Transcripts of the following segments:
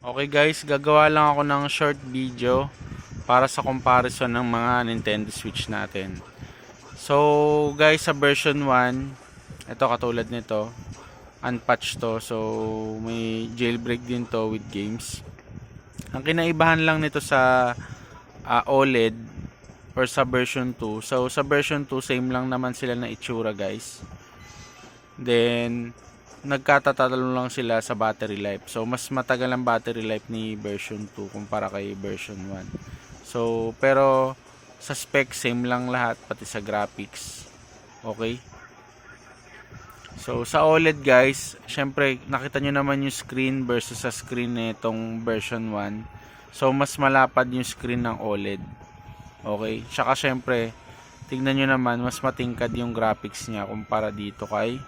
Okay guys, gagawa lang ako ng short video para sa comparison ng mga Nintendo Switch natin. So guys, sa version 1, ito katulad nito, unpatched to. So may jailbreak din to with games. Ang kinaibahan lang nito sa OLED or sa version 2. So sa version 2, same lang naman sila na itsura guys. Then nagkatatalo lang sila sa battery life. So mas matagal ang battery life ni version 2 kumpara kay version 1. So pero sa spec same lang lahat, pati sa graphics. Okay? So sa OLED guys, syempre nakita nyo naman yung screen versus sa screen nitong version 1. So mas malapad yung screen ng OLED. Okay? Tsaka syempre, tignan nyo naman, mas matingkad yung graphics niya kumpara dito kay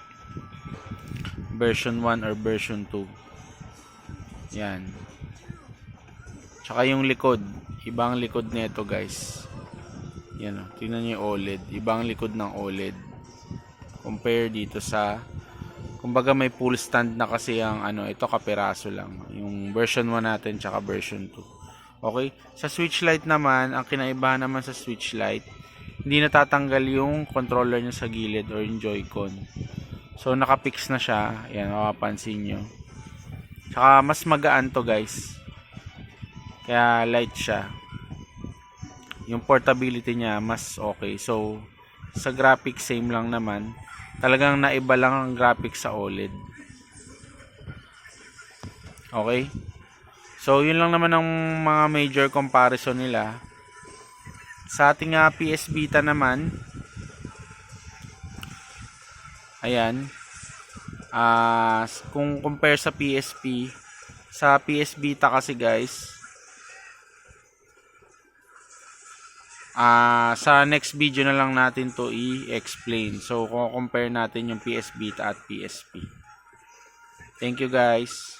version 1 or version 2. Yan. Tsaka yung likod, ibang likod nito guys. Yan o, tingnan nyo yung OLED, ibang likod ng OLED compare dito sa, kumbaga may full stand na kasi ang ito kapiraso lang yung version 1 natin tsaka version 2. Okay, sa Switch Lite naman, ang kinaibahan naman sa Switch Lite, hindi natatanggal yung controller niya sa gilid or yung Joy-Con. So nakapix na siya, ayan, mapapansin nyo. Tsaka mas magaan to guys, kaya light siya. Yung portability niya mas okay. So sa graphics same lang naman, talagang naiba lang ang graphics sa OLED. Okay, so yun lang naman ang mga major comparison nila. Sa ating PS Vita naman, ayan, kung compare sa PSP, sa PS Vita kasi guys, sa next video na lang natin to i-explain. So kung compare natin yung PS Vita at PSP. Thank you guys.